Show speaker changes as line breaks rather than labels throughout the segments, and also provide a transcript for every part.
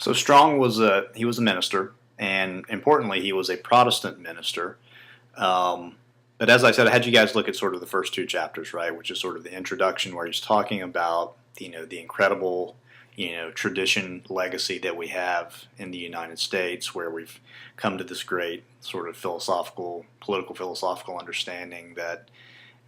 So Strong was a minister, and importantly, he was a Protestant minister. But as I said, I had you guys look at sort of the first two chapters, right, which is sort of the introduction where he's talking about the incredible tradition legacy that we have in the United States, where we've come to this great sort of political philosophical understanding that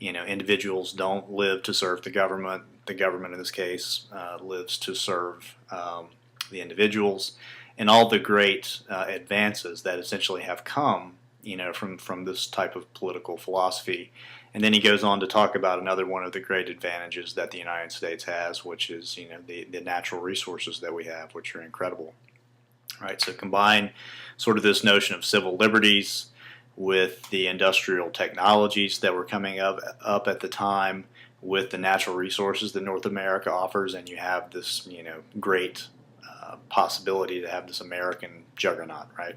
individuals don't live to serve the government. The government, in this case, lives to serve the individuals, and all the great advances that essentially have come, from this type of political philosophy. And then he goes on to talk about another one of the great advantages that the United States has, which is the natural resources that we have, which are incredible. Right. So combine sort of this notion of civil liberties with the industrial technologies that were coming up at the time, with the natural resources that North America offers, and you have this great possibility to have this American juggernaut, right?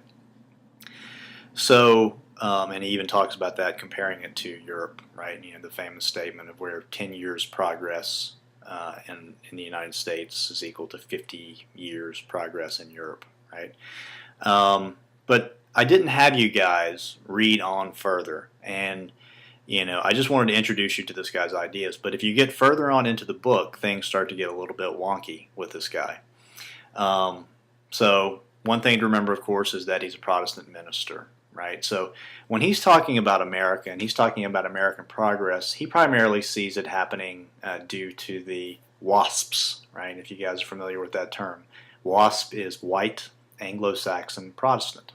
So, and he even talks about that, comparing it to Europe, right? The famous statement of where 10 years progress in the United States is equal to 50 years progress in Europe, right? But I didn't have you guys read on further, and I just wanted to introduce you to this guy's ideas. But if you get further on into the book, things start to get a little bit wonky with this guy. So one thing to remember, of course, is that he's a Protestant minister, right? So when he's talking about America and he's talking about American progress, he primarily sees it happening due to the WASPs, right? If you guys are familiar with that term. WASP is White Anglo-Saxon Protestant,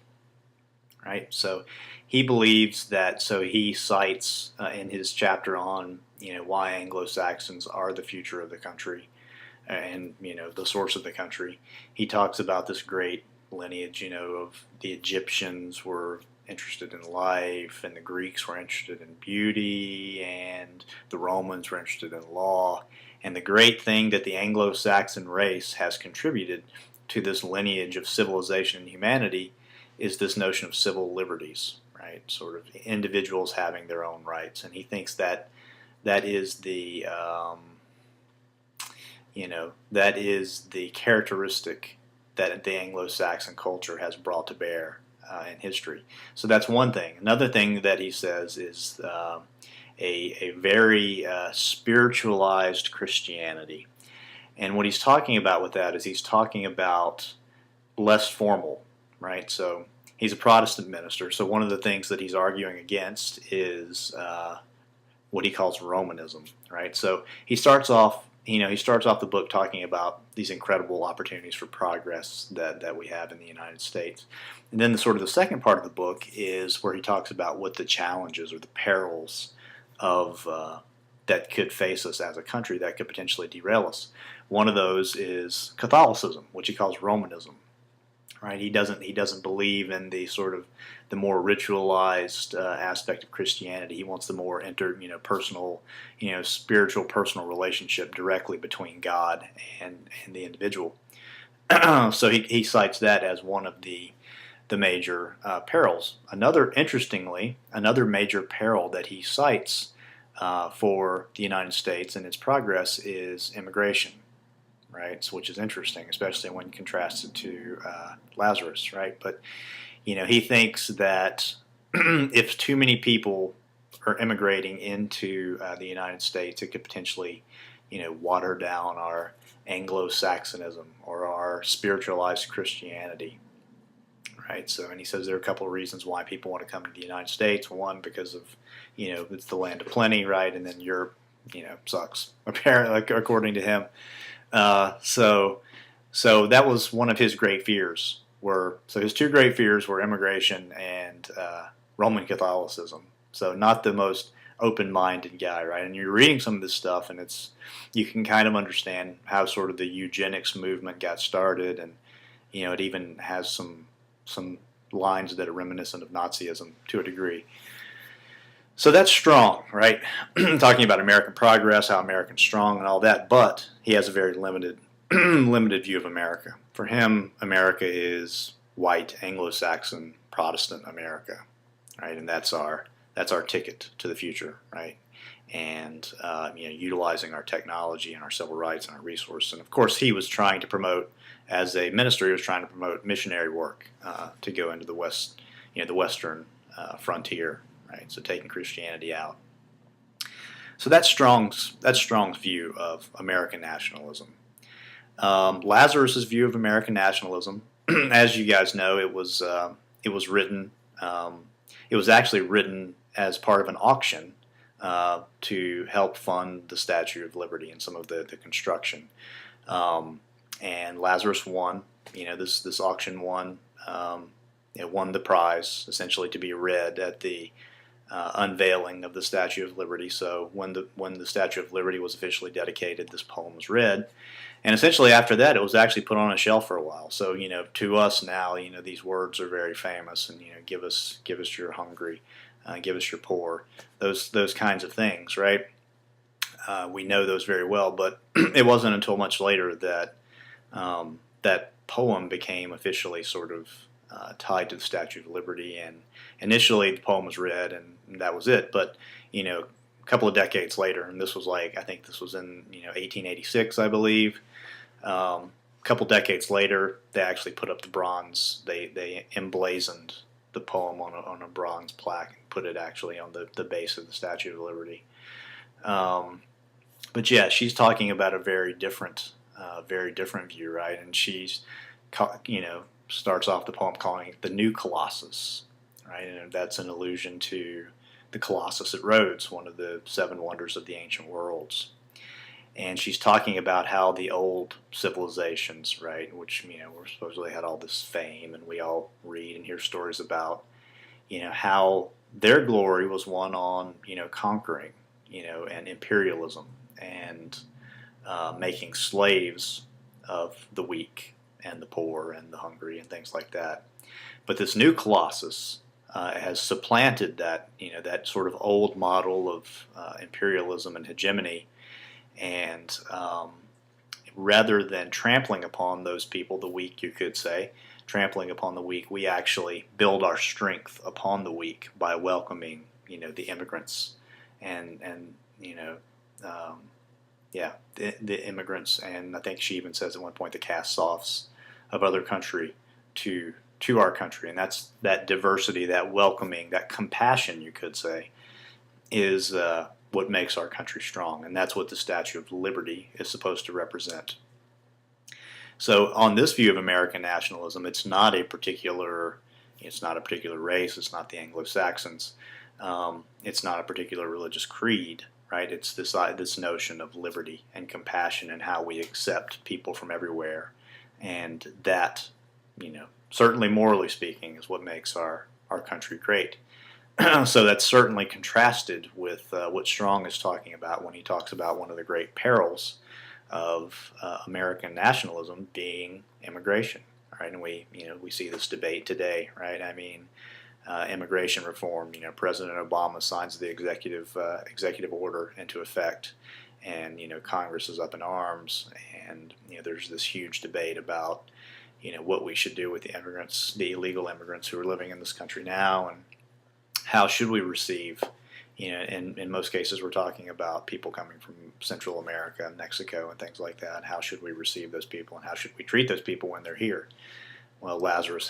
right? So he believes that, so he cites in his chapter on why Anglo-Saxons are the future of the country and the source of the country. He talks about this great lineage, of the Egyptians were interested in life, and the Greeks were interested in beauty, and the Romans were interested in law. And the great thing that the Anglo-Saxon race has contributed to this lineage of civilization and humanity is this notion of civil liberties, right? Sort of individuals having their own rights. And he thinks that that is the that is the characteristic that the Anglo-Saxon culture has brought to bear in history. So that's one thing. Another thing that he says is a very spiritualized Christianity. And what he's talking about with that is he's talking about less formal, right? So he's a Protestant minister. So one of the things that he's arguing against is what he calls Romanism, right? So he starts off the book talking about these incredible opportunities for progress that we have in the United States. And then the second part of the book is where he talks about what the challenges or the perils of that could face us as a country that could potentially derail us. One of those is Catholicism, which he calls Romanism. Right? He doesn't believe in the sort of the more ritualized aspect of Christianity. He wants the more personal, spiritual, personal relationship directly between God and the individual. So he cites that as one of the major perils. Another major peril that he cites for the United States and its progress is immigration. Right, so, which is interesting, especially when contrasted to Lazarus, right? But he thinks that if too many people are immigrating into the United States, it could potentially, water down our Anglo-Saxonism or our spiritualized Christianity, right? So, and he says there are a couple of reasons why people want to come to the United States. One, because of it's the land of plenty, right? And then Europe, sucks, apparently, according to him. So that was one of his great fears. His two great fears were immigration and Roman Catholicism. So not the most open-minded guy, right? And you're reading some of this stuff, and you can kind of understand how sort of the eugenics movement got started, and it even has some lines that are reminiscent of Nazism to a degree. So that's Strong, right? Talking about American progress, how America's strong and all that, but he has a very limited view of America. For him, America is white, Anglo-Saxon, Protestant America, right? And that's our ticket to the future, right? And utilizing our technology and our civil rights and our resources. And of course, he was trying to promote as a minister, he was trying to promote missionary work to go into the the western frontier, right? So taking Christianity out. So that's Strong's view of American nationalism. Lazarus's view of American nationalism, as you guys know, it was written. It was actually written as part of an auction to help fund the Statue of Liberty and some of the construction. And Lazarus won. This auction won. It won the prize, essentially, to be read at the unveiling of the Statue of Liberty. So when the Statue of Liberty was officially dedicated, this poem was read. And essentially after that, it was actually put on a shelf for a while. So, to us now, these words are very famous, and, give us your hungry, give us your poor, those kinds of things, right? We know those very well, but it wasn't until much later that that poem became officially sort of tied to the Statue of Liberty. And initially the poem was read, and that was it. But, a couple of decades later, and this was I think this was in 1886, I believe. A couple decades later, they actually put up the bronze. They emblazoned the poem on a bronze plaque and put it actually on the base of the Statue of Liberty. But yeah, she's talking about a very different view, right? And she's starts off the poem calling it the New Colossus, right? And that's an allusion to the Colossus at Rhodes, one of the seven wonders of the ancient worlds. And she's talking about how the old civilizations, right, which, were supposedly had all this fame, and we all read and hear stories about, how their glory was won on, conquering, and imperialism, and making slaves of the weak and the poor and the hungry and things like that. But this new Colossus has supplanted that, that sort of old model of imperialism and hegemony. And rather than trampling upon those people, the weak, you could say, trampling upon the weak, we actually build our strength upon the weak by welcoming, the immigrants and the immigrants. And I think she even says at one point the cast-offs of other country to our country. And that's that diversity, that welcoming, that compassion, you could say, is what makes our country strong, and that's what the Statue of Liberty is supposed to represent. So on this view of American nationalism, it's not a particular race, it's not the Anglo-Saxons, it's not a particular religious creed, right? It's this notion of liberty and compassion and how we accept people from everywhere, and that, certainly morally speaking, is what makes our country great. So that's certainly contrasted with what Strong is talking about when he talks about one of the great perils of American nationalism being immigration, right? And we see this debate today, right? I mean, immigration reform. President Obama signs the executive order into effect, and Congress is up in arms, and there's this huge debate about what we should do with the immigrants, the illegal immigrants who are living in this country now, and how should we receive, in most cases we're talking about people coming from Central America and Mexico and things like that. How should we receive those people, and how should we treat those people when they're here? Well, Lazarus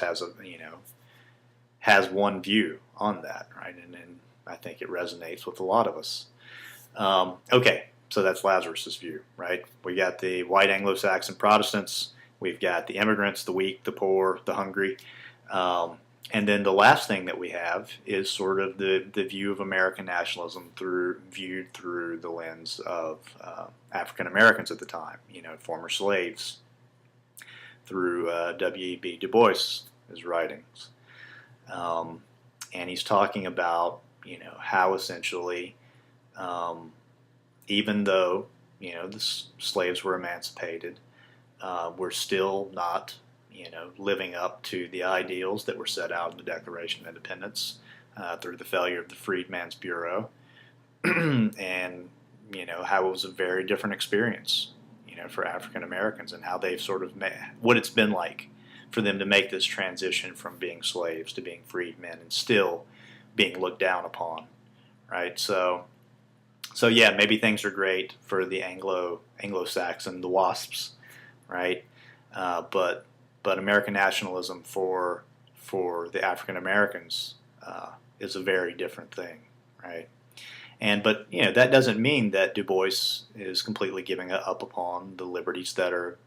has one view on that, right? And I think it resonates with a lot of us. Okay, so that's Lazarus's view, right? We got the white Anglo-Saxon Protestants, we've got the immigrants, the weak, the poor, the hungry. And then the last thing that we have is sort of the view of American nationalism viewed through the lens of African Americans at the time, former slaves, through W.E.B. Du Bois' writings. And he's talking about, how essentially, even though, the slaves were emancipated, we're still not living up to the ideals that were set out in the Declaration of Independence through the failure of the Freedmen's Bureau, and how it was a very different experience, for African Americans, and how they've sort of what it's been like for them to make this transition from being slaves to being freedmen and still being looked down upon, right? So yeah, maybe things are great for the Anglo-Saxon, the WASPs, right? But American nationalism for the African Americans is a very different thing, right? But that doesn't mean that Du Bois is completely giving up upon the liberties that are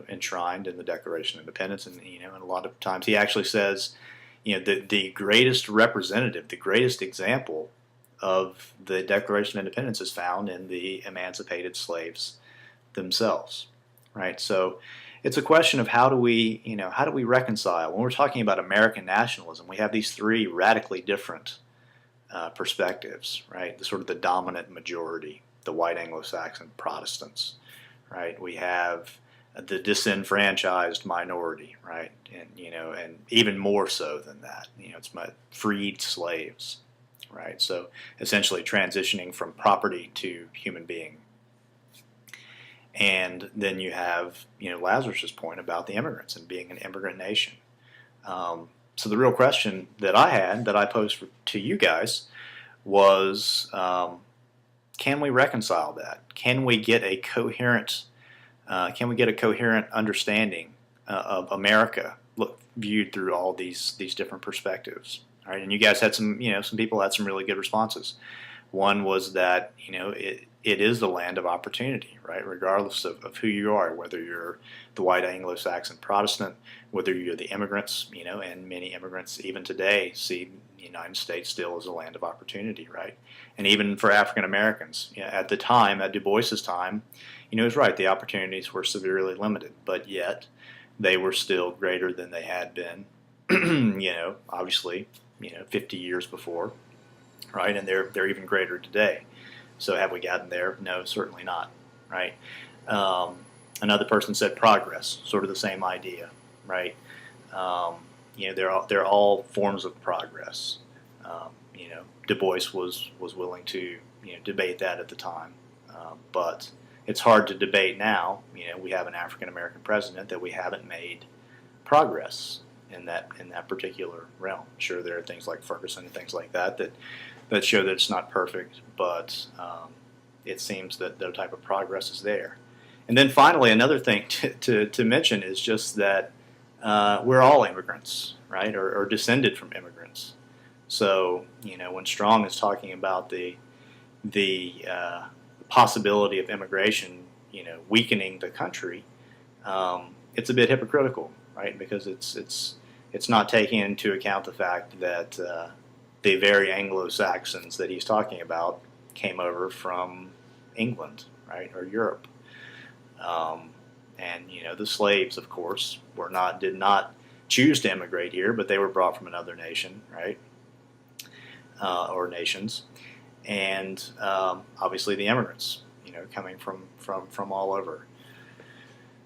enshrined in the Declaration of Independence. And and a lot of times he actually says, the greatest representative, the greatest example of the Declaration of Independence is found in the emancipated slaves themselves, right? So it's a question of how do we reconcile when we're talking about American nationalism. We have these three radically different perspectives, right? The sort of the dominant majority, the white Anglo-Saxon Protestants, right? We have the disenfranchised minority, right? And even more so than that, it's freed slaves, right? So essentially transitioning from property to human being. And then you have, Lazarus's point about the immigrants and being an immigrant nation. So the real question that I posed to you guys was, can we reconcile that? Can we get a coherent understanding of America viewed through all these different perspectives? All right, and you guys had some people had some really good responses. One was that it is the land of opportunity, right? Regardless of who you are, whether you're the white Anglo-Saxon Protestant, whether you're the immigrants, and many immigrants even today see the United States still as a land of opportunity, right? And even for African Americans, at the time, at Du Bois's time, he was right. The opportunities were severely limited, but yet they were still greater than they had been, obviously, 50 years before, right? And they're even greater today. So have we gotten there? No, certainly not, right? Another person said progress, sort of the same idea, right? They're all forms of progress. Du Bois was willing to debate that at the time, but it's hard to debate now. We have an African American president that we haven't made progress in that particular realm. Sure, there are things like Ferguson and things like that show that it's not perfect, but it seems that the type of progress is there. And then finally, another thing to mention is just that we're all immigrants, right, or descended from immigrants. So when Strong is talking about the possibility of immigration, weakening the country, it's a bit hypocritical, right? Because it's not taking into account the fact that the very Anglo-Saxons that he's talking about came over from England, right, or Europe, and the slaves, of course, did not choose to immigrate here, but they were brought from another nation, right, or nations, and obviously the immigrants, coming from all over.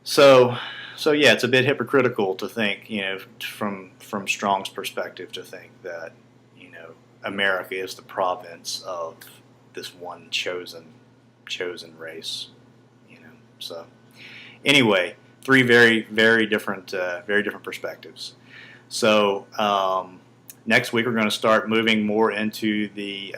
So yeah, it's a bit hypocritical to think, from Strong's perspective, to think that America is the province of this one chosen race. So anyway, three very, very different perspectives. So next week we're going to start moving more into the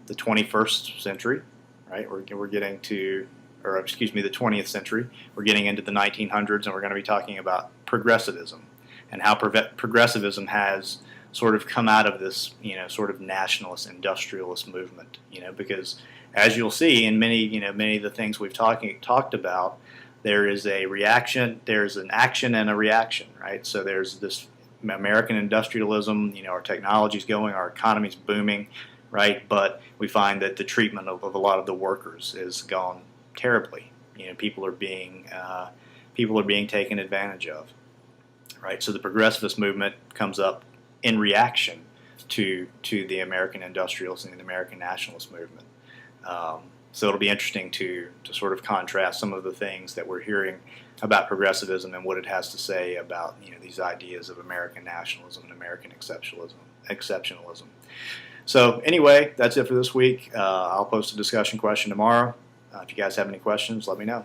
21st century, right? We're getting to, or excuse me, the 20th century. We're getting into the 1900s, and we're going to be talking about progressivism and how progressivism has sort of come out of this, sort of nationalist, industrialist movement, because as you'll see in many of the things we've talked about, there is a reaction, there's an action and a reaction, right? So there's this American industrialism, our technology's going, our economy's booming, right? But we find that the treatment of a lot of the workers has gone terribly. People are being taken advantage of, right? So the progressivist movement comes up in reaction to the American industrialist and the American nationalist movement. So it'll be interesting to sort of contrast some of the things that we're hearing about progressivism and what it has to say about these ideas of American nationalism and American exceptionalism. So anyway, that's it for this week. I'll post a discussion question tomorrow. If you guys have any questions, let me know.